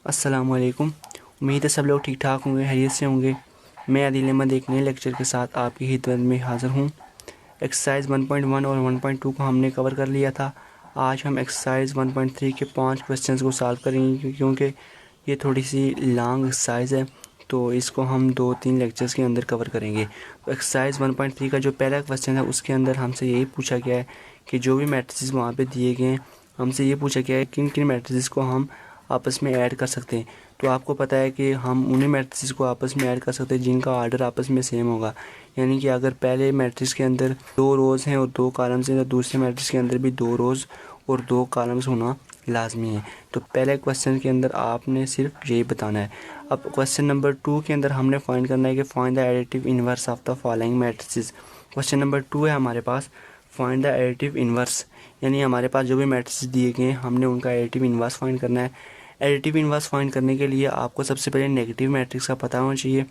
अस्सलामुअलैकुम। उम्मीद है सब लोग ठीक ठाक होंगे, खैरियत से होंगे। मैं आदिल अहमद एक नए लेक्चर के साथ आपकी खिदमत में हाज़िर हूँ। एक्सरसाइज 1.1 और 1.2 को हमने कवर कर लिया था। आज हम एक्सरसाइज 1.3 के 5 क्वेश्चंस को सॉल्व करेंगे क्योंकि ये थोड़ी सी लॉन्ग एक्सरसाइज है, तो इसको हम 2-3 लेक्चर्स के अंदर कवर करेंगे। तो एक्सरसाइज 1.3 का जो पहला क्वेश्चन है उसके अंदर हमसे यही पूछा गया है कि जो भी मैट्रिसेस वहाँ पे दिए गए हैं, हमसे ये पूछा गया है किन किन मैट्रिसेस को हम आपस में ऐड कर सकते हैं। तो आपको पता है कि हम उन्हीं मैट्रिसेस को आपस में ऐड कर सकते हैं जिनका आर्डर आपस में सेम होगा। यानी कि अगर पहले मैट्रिक्स के अंदर 2 रोज़ हैं और 2 कॉलम्स हैं, तो दूसरे मैट्रिक्स के अंदर भी 2 रोज़ और 2 कॉलम्स होना लाजमी है। तो पहले क्वेश्चन के अंदर आपने सिर्फ यही बताना है। अब क्वेश्चन नंबर 2 के अंदर हमने फाइंड करना है कि find the additive inverse of the following matrices. Question number 2 है हमारे पास, फाइंड द एडिटिव इन्वर्स। यानी हमारे पास जो भी मैट्रिसेस दिए गए हैं हमने उनका एडिटिव इन्वर्स फाइंड करना है। एडिटिव इन्वर्स फाइंड करने के लिए आपको सबसे पहले नेगेटिव मैट्रिक्स का पता होना चाहिए।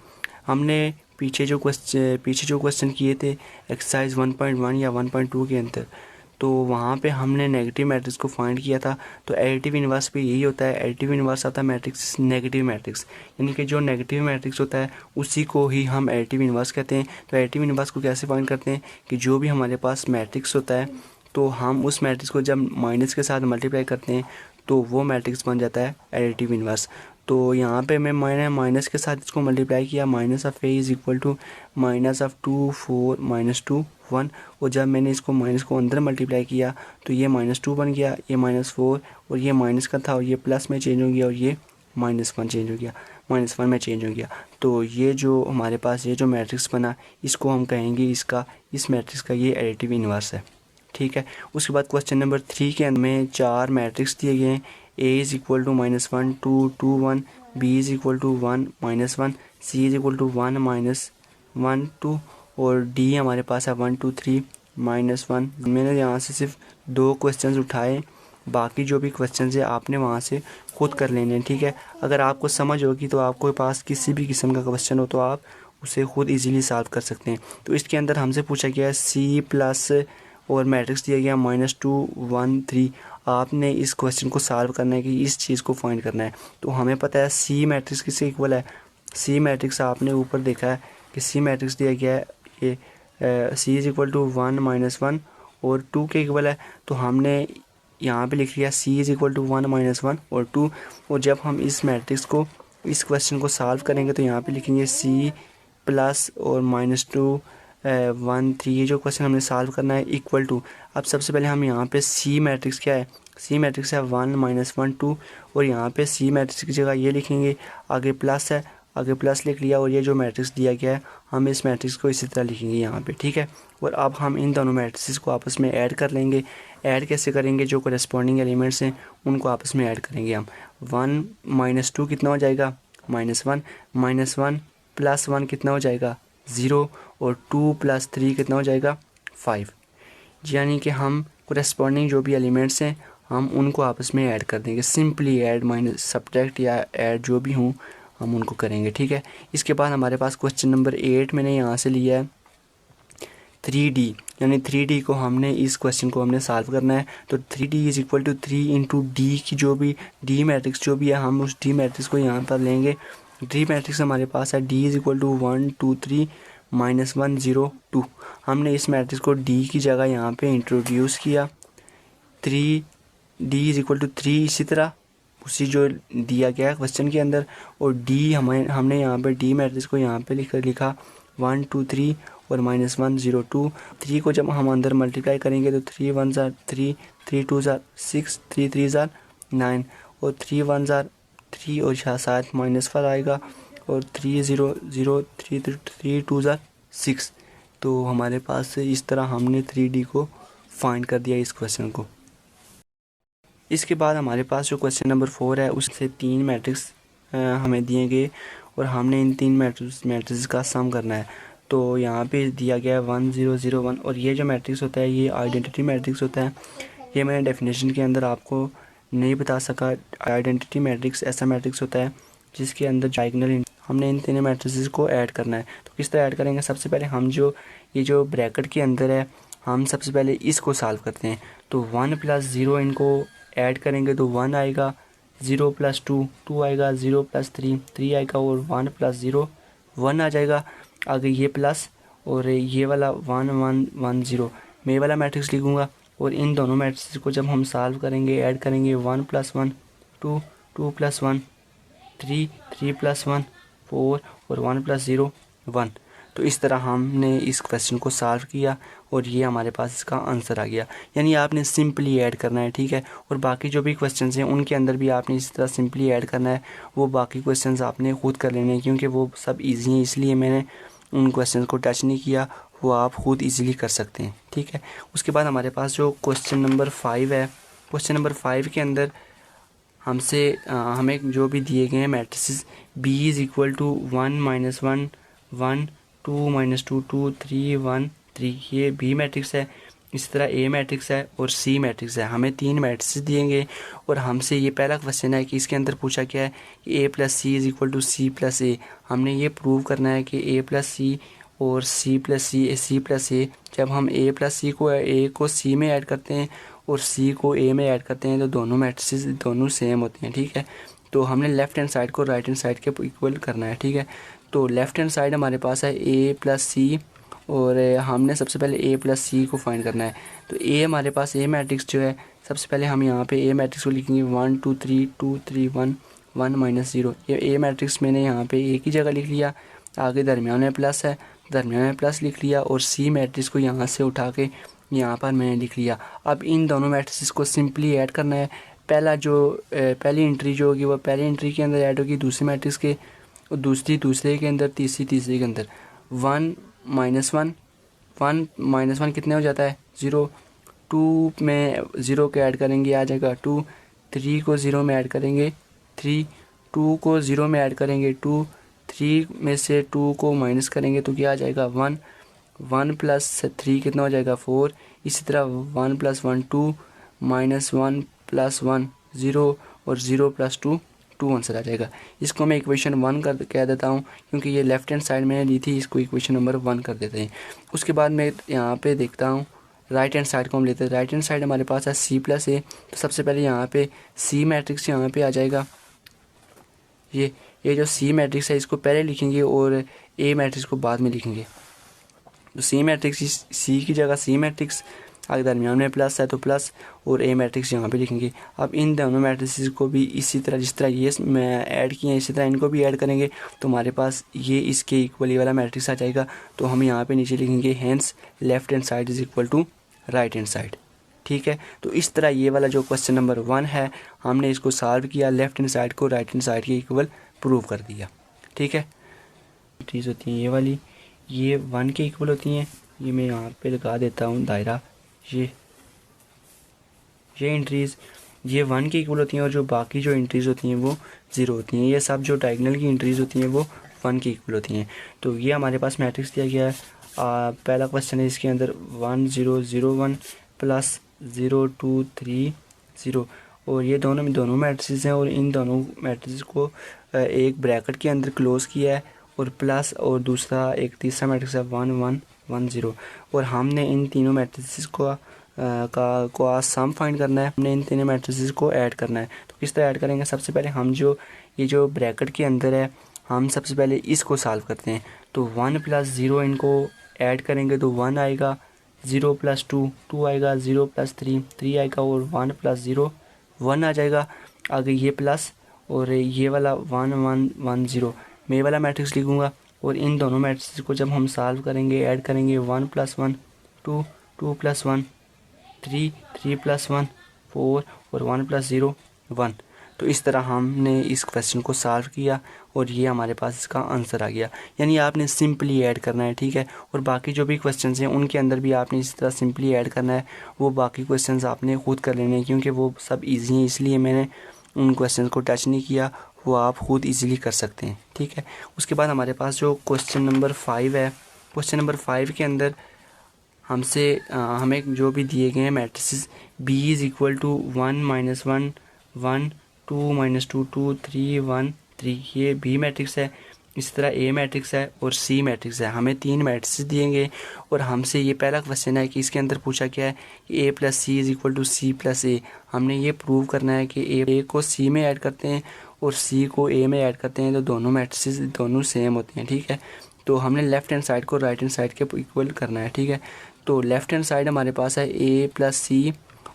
हमने पीछे जो क्वेश्चन किए थे एक्सरसाइज 1.1 या 1.2 के अंदर, तो वहाँ पे हमने नेगेटिव मैट्रिक्स को फाइंड किया था। तो एडिटिव इन्वर्स भी यही होता है। एडिटिव इन्वर्स आता है मैट्रिक्स नेगेटिव मैट्रिक्स, यानी कि जो नेगेटिव मैट्रिक्स होता है उसी को ही हम एडिटिव इन्वर्स कहते हैं। तो एडिटिव इन्वर्स को कैसे फाइंड करते हैं कि जो भी हमारे पास मैट्रिक्स होता है, तो हम उस मैट्रिक्स को जब माइनस के साथ मल्टीप्लाई करते हैं तो वो मैट्रिक्स बन जाता है एडिटिव इन्वर्स। तो यहाँ पे मैंने माइनस के साथ इसको मल्टीप्लाई किया, minus of A is equal to minus of 2 4 -2 1। और जब मैंने इसको माइनस को अंदर मल्टीप्लाई किया तो ये -2 बन गया, ये -4 और ये माइनस का था और ये प्लस में चेंज हो गया और ये -1 चेंज हो गया, -1 में चेंज हो गया। तो ये जो हमारे पास ये जो मैट्रिक्स बना इसको हम कहेंगे इस मैट्रिक्स का ये एडिटिव इन्वर्स है। ठीक है। उसके बाद क्वेश्चन नंबर 3 के अंदर में 4 मैट्रिक्स दिए गए हैं। A is equal to -1 2 2 1, B is equal to 1 -1, C is equal to 1 -1 2 और डी हमारे पास है 1 2 3 -1। मैंने यहाँ से सिर्फ 2 क्वेश्चंस उठाए, बाकी जो भी क्वेश्चंस है आपने वहाँ से खुद कर लेने हैं। ठीक है। अगर आपको समझ होगी तो आपके पास किसी भी किस्म का क्वेश्चन हो तो आप उसे खुद इजीली सॉल्व कर सकते हैं। तो इसके अंदर हमसे पूछा गया है सी प्लस और मैट्रिक्स दिया गया -2 1 3। आपने इस क्वेश्चन को सॉल्व करना है कि इस चीज़ को फाइंड करना है। तो हमें पता है सी मैट्रिक्स किसके इक्वल है। सी मैट्रिक्स आपने ऊपर देखा है कि सी मैट्रिक्स दिया गया है ये सी इज़ इक्वल टू 1 -1 और 2 के इक्वल है। तो हमने यहाँ पे लिख लिया सी इज़ इक्वल टू 1 -1 और 2। और जब हम इस मैट्रिक्स को इस क्वेश्चन को सॉल्व करेंगे तो यहाँ पे लिखेंगे सी प्लस और -2 1 3। ये जो क्वेश्चन हमने सॉल्व करना है इक्वल टू। अब सबसे पहले हम यहाँ पे सी मैट्रिक्स क्या है, सी मैट्रिक्स है 1 -1 2 और यहाँ पे सी मैट्रिक्स की जगह ये लिखेंगे, आगे प्लस है, आगे प्लस लिख लिया और ये जो मैट्रिक्स दिया गया है हम इस मैट्रिक्स को इसी तरह लिखेंगे यहाँ पे। ठीक है। और अब हम इन दोनों मैट्रिक्स को आपस में ऐड कर लेंगे। ऐड कैसे करेंगे, जो करेस्पॉन्डिंग एलिमेंट्स हैं उनको आपस में ऐड करेंगे हम। 1 -2 कितना हो जाएगा -1, -1 + 1 कितना हो जाएगा 0 और 2 + 3 कितना हो जाएगा 5। यानी कि हम करेस्पॉन्डिंग जो भी एलिमेंट्स हैं हम उनको आपस में ऐड कर देंगे। सिंपली ऐड माइनस सब्ट्रैक्ट या ऐड जो भी हों हम उनको करेंगे। ठीक है। इसके बाद हमारे पास क्वेश्चन नंबर 8 मैंने यहाँ से लिया है 3D, यानी 3D को हमने इस क्वेश्चन को हमने सॉल्व करना है। तो 3D is equal to 3 into D की जो भी डी मैट्रिक्स जो भी है हम उस डी मैट्रिक्स को यहाँ पर लेंगे। डी मैट्रिक्स हमारे पास है डी इज़ इक्वल टू 1 2 3 -1 0 2। हमने इस मैट्रिक्स को डी की जगह यहाँ पे इंट्रोड्यूस किया 3 डी इज़ इक्वल टू 3 इसी तरह उसी जो दिया गया है क्वेश्चन के अंदर। और डी हमने यहाँ पे डी मैट्रिक्स को यहाँ पे लिखा 1 2 3 और -1 0 2। 3 को जब हम अंदर मल्टीप्लाई करेंगे तो 3 1 3 3 2 6 3 3 9 और 3 1 3 और साथ -4 आएगा और 3 0 0 3 2 6। तो हमारे पास इस तरह हमने 3D को फाइंड कर दिया इस क्वेश्चन को। इसके बाद हमारे पास जो क्वेश्चन नंबर 4 है उससे 3 मैट्रिक्स हमें दिए गए और हमने इन 3 मैट्रिक्स का सम करना है। तो यहाँ पे दिया गया है 1 0 0 1 और ये जो मैट्रिक्स होता है ये आइडेंटिटी मैट्रिक्स होता है। ये मैंने डेफिनेशन के अंदर आपको नहीं बता सका। आइडेंटिटी मैट्रिक्स ऐसा मैट्रिक्स होता है जिसके अंदर डायगोनल हमने इन 3 मैट्रिसेस को ऐड करना है। तो किस तरह ऐड करेंगे, सबसे पहले हम ये जो ब्रैकेट के अंदर है हम सबसे पहले इसको सॉल्व करते हैं। तो 1 + 0 इनको ऐड करेंगे तो 1 आएगा, 0 प्लस 2 2 आएगा, 0 प्लस 3 3 आएगा और 1 प्लस 0 1 आ जाएगा। आगे ये प्लस और ये वाला 1 1 1 0 मैं ये वाला मैट्रिक्स लिखूँगा और इन दोनों मैट्रिक्स को जब हम सॉल्व करेंगे ऐड करेंगे 1 प्लस 1 2 2 प्लस 1 3 3 प्लस 1 4 और 1 प्लस 0 1। तो इस तरह हमने इस क्वेश्चन को सॉल्व किया और ये हमारे पास इसका आंसर आ गया। यानी आपने सिंपली ऐड करना है, ठीक है। और बाकी जो भी क्वेश्चन हैं उनके अंदर भी आपने इस तरह सिंपली ऐड करना है। वो बाकी क्वेश्चन आपने खुद कर लेने हैं क्योंकि वो सब ईजी हैं, इसलिए मैंने उन क्वेश्चन को टच नहीं किया, वो आप खुद ईजिली कर सकते हैं, ठीक है। उसके बाद हमारे पास जो क्वेश्चन नंबर 5 है, क्वेश्चन नंबर 5 के अंदर हमें जो भी दिए गए हैं matrices b is equal to 1 -1 1 2 -2 2 3 1 3 ये बी मैट्रिक्स है। इसी तरह ए मैट्रिक्स है और सी मैट्रिक्स है। हमें 3 मैट्रिक्स दिएंगे और हमसे ये पहला क्वेश्चन है कि इसके अंदर पूछा क्या है कि A plus C is equal to C plus A. हमने ये प्रूव करना है कि ए प्लस सी और सी प्लस ए जब हम ए प्लस सी को सी में ऐड करते हैं और सी को ए में ऐड करते हैं तो दोनों मैट्रिसेस दोनों सेम होते हैं, ठीक है। तो हमने लेफ़्ट हैंड साइड को राइट हैंड साइड के इक्वल करना है, ठीक है। तो लेफ़्ट हैंड साइड हमारे पास है ए प्लस सी और हमने सबसे पहले ए प्लस सी को फाइंड करना है। तो ए हमारे पास ए मैट्रिक्स जो है, सबसे पहले हम यहाँ पे ए मैट्रिक्स को लिखेंगे 1 2 3 2 3 1 1 -0। ये ए मैट्रिक्स मैंने यहाँ पे ए की जगह लिख लिया। आगे दरमियान में प्लस है, दरमियान में प्लस लिख लिया और सी मैट्रिक्स को यहाँ से उठा के यहाँ पर मैंने लिख लिया। अब इन दोनों मैट्रिक्स को सिंपली ऐड करना है। पहली एंट्री जो होगी वो पहली एंट्री के अंदर ऐड होगी दूसरी मैट्रिक्स के, और दूसरे के अंदर, तीसरे के अंदर। 1 -1 कितने हो जाता है 0। 2 में 0 के ऐड करेंगे आ जाएगा 2। 3 को 0 में ऐड करेंगे 3। 2 को 0 में ऐड करेंगे 2। 3 में से 2 को माइनस करेंगे तो क्या आ जाएगा 1। 1 प्लस 3 कितना हो जाएगा 4। इसी तरह 1 + 1 2 -1 + 1 0 और 0 + 2 2 आंसर आ जाएगा। इसको मैं इक्वेशन 1 कह देता हूँ क्योंकि ये लेफ्ट हैंड साइड मैंने ली थी, इसको इक्वेशन नंबर 1 कर देते हैं। उसके बाद मैं यहाँ पे देखता हूँ राइट हैंड साइड को हम लेते हैं। राइट हैंड साइड हमारे पास है सी प्लस ए। तो सबसे पहले यहाँ पे सी मैट्रिक्स यहाँ पे आ जाएगा। ये जो सी मैट्रिक्स है इसको पहले लिखेंगे और ए मैट्रिक्स को बाद में लिखेंगे। तो सी मैट्रिक्स, सी की जगह सी मैट्रिक्स, आगे दरमियान में प्लस है तो प्लस और ए मैट्रिक्स यहाँ पे लिखेंगे। अब इन दोनों मैट्रिक्स को भी इसी तरह जिस तरह ये मैं ऐड किए हैं इसी तरह इनको भी ऐड करेंगे तो हमारे पास ये इसके इक्वली वाला मैट्रिक्स आ जाएगा। तो हम यहाँ पे नीचे लिखेंगे hence left hand side is equal to right hand side, ठीक है। तो इस तरह ये वाला जो क्वेश्चन नंबर 1 है हमने इसको सॉल्व किया, लेफ्ट हैंड साइड को राइट हैंड साइड के इक्वल प्रूव कर दिया, ठीक है। चीज़ होती है ये वाली, ये 1 के इक्वल होती हैं। ये मैं यहाँ पे लगा देता हूँ दायरा। ये एंट्रीज़ ये 1 के इक्वल होती हैं और जो बाकी जो एंट्रीज़ होती हैं वो 0 होती हैं। ये सब जो डायगोनल की एंट्रीज़ होती हैं वो 1 के इक्वल होती हैं। तो ये हमारे पास मैट्रिक्स दिया गया है। पहला क्वेश्चन है इसके अंदर 1 0 0 1 प्लस 0 2 3 0 और ये दोनों मैट्रिक्स हैं और इन दोनों मैट्रिक्स को एक ब्रैकेट के अंदर क्लोज किया है और प्लस और दूसरा एक तीसरा मैट्रिक्स है 1 1 1 0 और हमने इन तीनों मैट्रिक्स को आज सम फाइंड करना है। हमने इन तीनों मैट्रिक्स को ऐड करना है। तो किस तरह ऐड करेंगे, सबसे पहले हम ये जो ब्रैकेट के अंदर है हम सबसे पहले इसको सॉल्व करते हैं। तो 1 + 0 इनको ऐड करेंगे तो 1 आएगा, 0 + 2 2 आएगा, 0 + 3 3 आएगा और 1 + 0 1 आ जाएगा। आगे ये प्लस और ये वाला 1 1 1 0 मैं ये वाला मैट्रिक्स लिखूँगा और इन दोनों मैट्रिक्स को जब हम सॉल्व करेंगे ऐड करेंगे 1 + 1 2 2 + 1 3 3 + 1 4 और 1 + 0 1। तो इस तरह हमने इस क्वेश्चन को सॉल्व किया और ये हमारे पास इसका आंसर आ गया। यानी आपने सिंपली ऐड करना है, ठीक है। और बाकी जो भी क्वेश्चंस हैं उनके अंदर भी आपने इस तरह सिंपली ऐड करना है। वो बाकी क्वेश्चंस आपने खुद कर लेने हैं क्योंकि वो सब ईजी हैं, इसलिए मैंने उन क्वेश्चन को टच नहीं किया, वो आप खुद ईजिली कर सकते हैं, ठीक है। उसके बाद हमारे पास जो क्वेश्चन नंबर 5 है, क्वेश्चन नंबर 5 के अंदर हमें जो भी दिए गए हैं matrices b is equal to 1 -1 1 2 -2 2 3 1 3 ये बी मैट्रिक्स है। इसी तरह ए मैट्रिक्स है और सी मैट्रिक्स है। हमें 3 मैट्रिक्स दिएंगे और हमसे ये पहला क्वेश्चन है कि इसके अंदर पूछा क्या है कि A plus C is equal to C plus A. हमने ये प्रूव करना है कि ए को सी में ऐड करते हैं और सी को ए में ऐड करते हैं तो दोनों मैट्रिक्स दोनों सेम होते हैं। ठीक है, तो हमने लेफ्ट हैंड साइड को राइट हैंड साइड के इक्वल करना है। ठीक है, तो लेफ्ट हैंड साइड हमारे पास है ए प्लस सी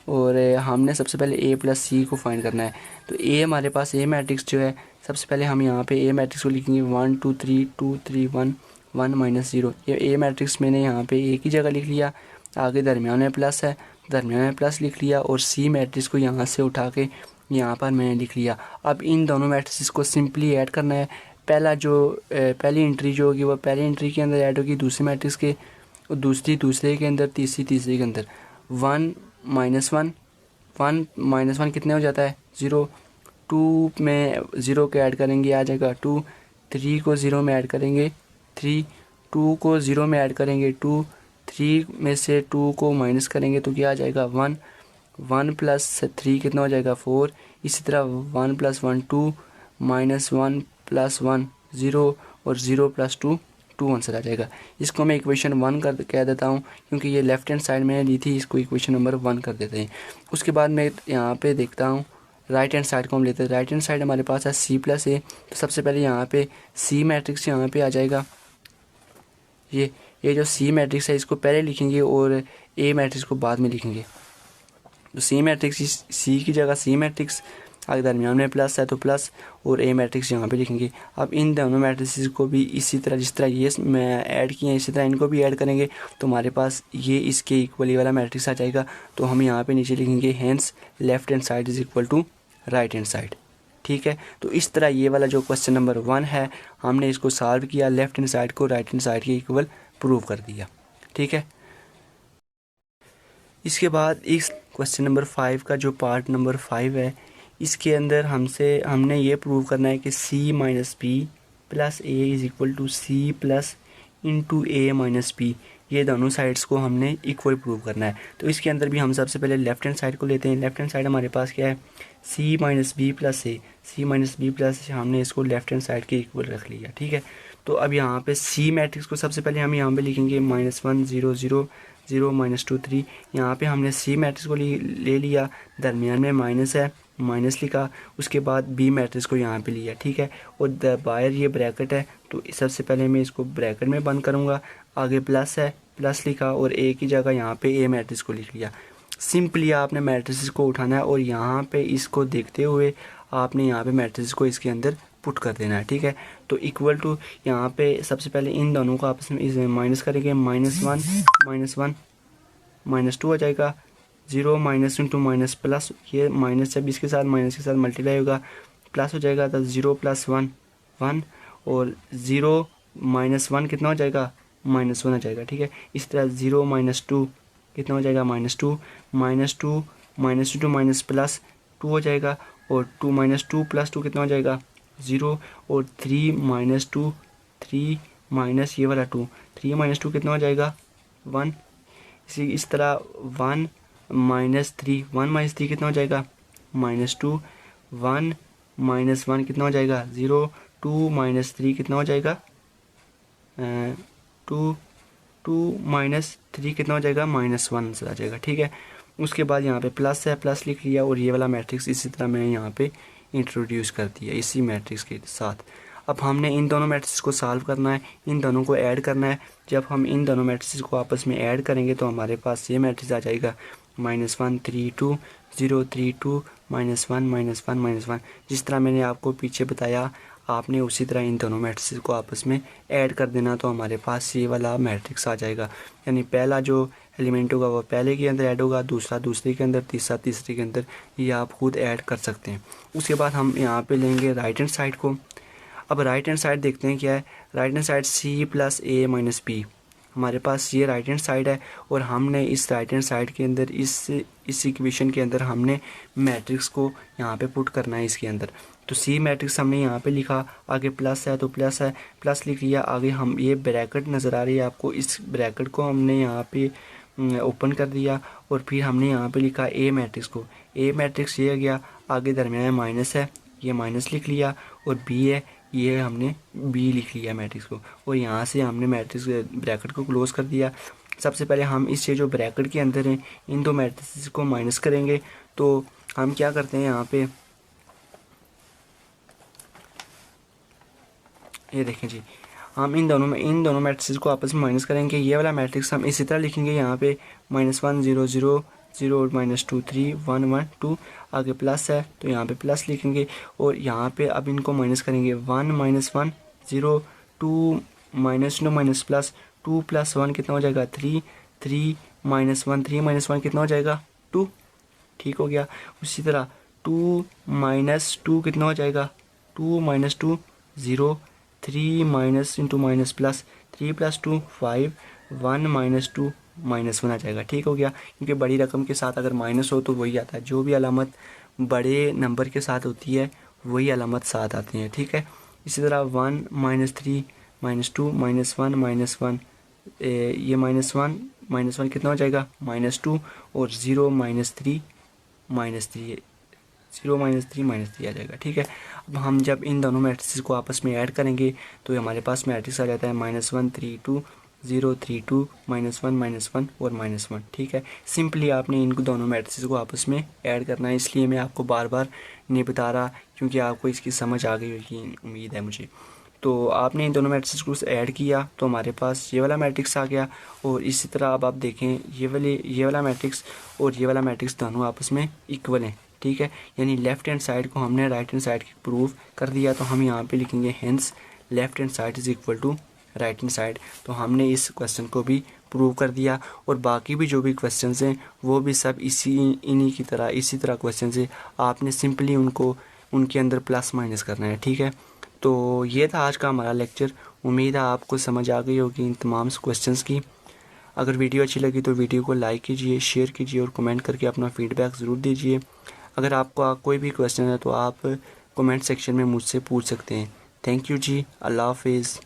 और हमने सबसे पहले ए प्लस सी को फाइंड करना है। तो ए हमारे पास ए मैट्रिक्स जो है, सबसे पहले हम यहाँ पे ए मैट्रिक्स को लिखेंगे 1 2 3 2 3 1 1 माइनस 0। ये ए मैट्रिक्स मैंने यहाँ पे ए की जगह लिख लिया, आगे दरमियान में प्लस है, दरमियान में प्लस लिख लिया और सी मैट्रिक्स को यहाँ से उठा के यहाँ पर मैंने लिख लिया। अब इन दोनों मैट्रिक्स को सिंपली ऐड करना है। पहला जो पहली एंट्री जो होगी वो पहली एंट्री के अंदर ऐड होगी दूसरी मैट्रिक्स के, और दूसरी दूसरे के अंदर, तीसरी तीसरे के अंदर। 1 माइनस 1 1 माइनस 1 कितने हो जाता है 0। 2 में 0 के ऐड करेंगे आ जाएगा 2। 3 को 0 में ऐड करेंगे 3। 2 को 0 में ऐड करेंगे 2। 3 में से 2 को माइनस करेंगे तो क्या आ जाएगा 1। 1 प्लस 3 कितना हो जाएगा 4। इसी तरह 1 प्लस 1 2 माइनस 1 प्लस 1 0 और 0 प्लस 2 2 आंसर आ जाएगा। इसको मैं इक्वेशन 1 कर कह देता हूँ क्योंकि ये लेफ्ट हैंड साइड मैंने ली थी, इसको इक्वेशन नंबर 1 कर देते हैं। उसके बाद मैं यहाँ पे देखता हूँ राइट हैंड साइड को हम लेते हैं। राइट हैंड साइड हमारे पास है सी प्लस ए, तो सबसे पहले यहाँ पे सी मैट्रिक्स यहाँ पे आ जाएगा। ये जो सी मैट्रिक्स है इसको पहले लिखेंगे और ए मैट्रिक्स को बाद में लिखेंगे। तो सी मैट्रिक्स सी की जगह सी मैट्रिक्स, आगे दरमियान में प्लस है तो प्लस, और ए मैट्रिक्स यहाँ पे लिखेंगे। अब इन दोनों मैट्रिक्स को भी इसी तरह जिस तरह ये मैं ऐड किए हैं इसी तरह इनको भी ऐड करेंगे तो हमारे पास ये इसके इक्वली वाला मैट्रिक्स आ जाएगा। तो हम यहाँ पे नीचे लिखेंगे hence left hand side is equal to right hand side. ठीक है, तो इस तरह ये वाला जो क्वेश्चन नंबर 1 है हमने इसको सॉल्व किया, लेफ्ट हैंड साइड को राइट हैंड साइड के इक्वल प्रूव कर दिया। ठीक है, इसके बाद इस क्वेश्चन नंबर 5 का जो पार्ट नंबर 5 है इसके अंदर हमने ये प्रूव करना है कि C minus B plus A is equal to C plus into A minus B. ये दोनों साइड्स को हमने इक्वल प्रूव करना है। तो इसके अंदर भी हम सबसे पहले लेफ्ट हैंड साइड को लेते हैं। लेफ्ट हैंड साइड हमारे पास क्या है सी माइनस बी प्लस ए। सी माइनस बी प्लस हमने इसको लेफ्ट हैंड साइड के इक्वल रख लिया। ठीक है, तो अब यहाँ पे सी मैट्रिक्स को सबसे पहले हम यहाँ पे लिखेंगे -1 0 0 0 -2 3। यहाँ पे हमने सी मैट्रिक्स को ले लिया, दरमियान में माइनस है माइनस लिखा, उसके बाद बी मैट्रिक्स को यहाँ पे लिया। ठीक है, और बाहर ये ब्रैकेट है तो सबसे पहले मैं इसको ब्रैकेट में बंद करूँगा, आगे प्लस है प्लस लिखा और ए की जगह यहाँ पे ए मैट्रिक्स को लिख लिया। सिंपली आपने मैट्रिक्स को उठाना है और यहाँ पे इसको देखते हुए आपने यहाँ पे मैट्रिक्स को इसके अंदर पुट कर देना है। ठीक है, तो इक्वल टू यहाँ पे सबसे पहले इन दोनों को आपस में इसे माइनस करेंगे, -1 -2 हो जाएगा, 0 माइनस इंटू माइनस प्लस, ये माइनस जब इसके साथ माइनस के साथ मल्टीप्लाई होगा प्लस हो जाएगा तो 0 + 1 1 और 0 - 1 कितना हो जाएगा -1 हो जाएगा। ठीक है, इस तरह 0 - 2 कितना हो जाएगा -2 -2 -2 माइनस प्लस 2 हो जाएगा और 2 -2 + 2 कितना हो जाएगा 0 और 3 - 2 3 माइनस ये वाला 2 3 - 2 कितना हो जाएगा 1। इस तरह 1 - 3 1 - 3 कितना हो जाएगा -2 1 - 1 कितना हो जाएगा 0 2 - 3 कितना हो जाएगा 2 -3 कितना हो जाएगा -1 आ जाएगा। ठीक है, उसके बाद यहाँ पे प्लस है प्लस लिख लिया और ये वाला मैट्रिक्स इसी तरह मैंने यहाँ पे इंट्रोड्यूस कर दिया इसी मैट्रिक्स के साथ। अब हमने इन दोनों मैट्रिक्स को सॉल्व करना है, इन दोनों को ऐड करना है। जब हम इन दोनों मैट्रिक्स को आपस में ऐड करेंगे तो हमारे पास ये मैट्रिक्स आ जाएगा -1 3 2 0 3 2 -1 -1 -1। जिस तरह मैंने आपको पीछे बताया आपने उसी तरह इन दोनों मैट्रिक्स को आपस में ऐड कर देना तो हमारे पास ये वाला मैट्रिक्स आ जाएगा। यानी पहला जो एलिमेंट होगा वो पहले के अंदर ऐड होगा, दूसरा दूसरे के अंदर, तीसरा तीसरे के अंदर, ये आप खुद ऐड कर सकते हैं। उसके बाद हम यहाँ पे लेंगे राइट हैंड साइड को। अब राइट हैंड साइड देखते हैं क्या है। Right hand side C plus A minus B, हमारे पास ये राइट हैंड साइड है और हमने इस राइट हैंड साइड के अंदर इस इक्वेशन के अंदर हमने मैट्रिक्स को यहाँ पे पुट करना है इसके अंदर। तो सी मैट्रिक्स हमने यहाँ पे लिखा, आगे प्लस है तो प्लस है प्लस लिख लिया, आगे हम ये ब्रैकेट नज़र आ रही है आपको, इस ब्रैकेट को हमने यहाँ पे ओपन कर दिया और फिर हमने यहाँ पे लिखा ए मैट्रिक्स को। ए मैट्रिक्स ये गया, आगे दरमियान में माइनस है ये माइनस लिख लिया और बी है ये हमने बी लिख लिया मैट्रिक्स को, और यहाँ से हमने मैट्रिक्स ब्रैकेट को क्लोज कर दिया। सबसे पहले हम इस जो ब्रैकेट के अंदर हैं इन दो मैट्रिक्स को माइनस करेंगे। तो हम क्या करते हैं यहाँ पे, ये देखें जी, हम इन दोनों मैट्रिक्स को आपस में माइनस करेंगे। ये वाला मैट्रिक्स हम इसी तरह लिखेंगे, यहाँ पे -1 0 0 0 -2 3 1 1 2, आगे प्लस है तो यहाँ पे प्लस लिखेंगे, और यहाँ पे अब इनको माइनस करेंगे। 1 -1 0 2 -2 माइनस प्लस 2 + 1 कितना हो जाएगा 3 3 -1 3 -1 कितना हो जाएगा 2, ठीक हो गया। उसी तरह 2 -2 कितना हो जाएगा 2 -2 0 3 माइनस इंटू माइनस प्लस 3 + 2 5 1 -2 -1 आ जाएगा, ठीक हो गया। क्योंकि बड़ी रकम के साथ अगर माइनस हो तो वही आता है, जो भी अलामत बड़े नंबर के साथ होती है वही अलामत साथ आती है, ठीक है। इसी तरह 1 -3 -2 -1 -1, ये -1 कितना हो जाएगा -2, और 0 -3 0 -3 आ जाएगा, ठीक है। अब हम जब इन दोनों मैट्रिक्स को आपस में ऐड करेंगे तो हमारे पास मैट्रिक्स आ जाता है -1 3 2 0 3 2 -1 -1 और -1, ठीक है। सिंपली आपने इन दोनों मैट्रिक्स को आपस में ऐड करना है, इसलिए मैं आपको बार बार नहीं बता रहा, क्योंकि आपको इसकी समझ आ गई होगी उम्मीद है मुझे। तो आपने इन दोनों मैट्रिक्स को ऐड किया तो हमारे पास ये वाला मैट्रिक्स आ गया, और इसी तरह अब आप देखें ये वाला मैट्रिक्स और ये वाला मैट्रिक्स दोनों आपस में इक्वल हैं, ठीक है। यानी लेफ्ट हैंड साइड को हमने राइट हैंड साइड की प्रूव कर दिया, तो हम यहाँ पे लिखेंगे hence left hand side is equal to right hand side. तो हमने इस क्वेश्चन को भी प्रूव कर दिया, और बाकी भी जो भी क्वेश्चन हैं वो भी सब इन्हीं की तरह इसी तरह क्वेश्चन है। आपने सिंपली उनके अंदर प्लस माइनस करना है, ठीक है। तो ये था आज का हमारा लेक्चर। उम्मीद है आपको समझ आ गई होगी इन तमाम क्वेश्चंस की। अगर वीडियो अच्छी लगी तो वीडियो को लाइक कीजिए, शेयर कीजिए और कमेंट करके अपना फीडबैक ज़रूर दीजिए। अगर आपका कोई भी क्वेश्चन है तो आप कमेंट सेक्शन में मुझसे पूछ सकते हैं। थैंक यू जी, अल्लाह हाफिज़।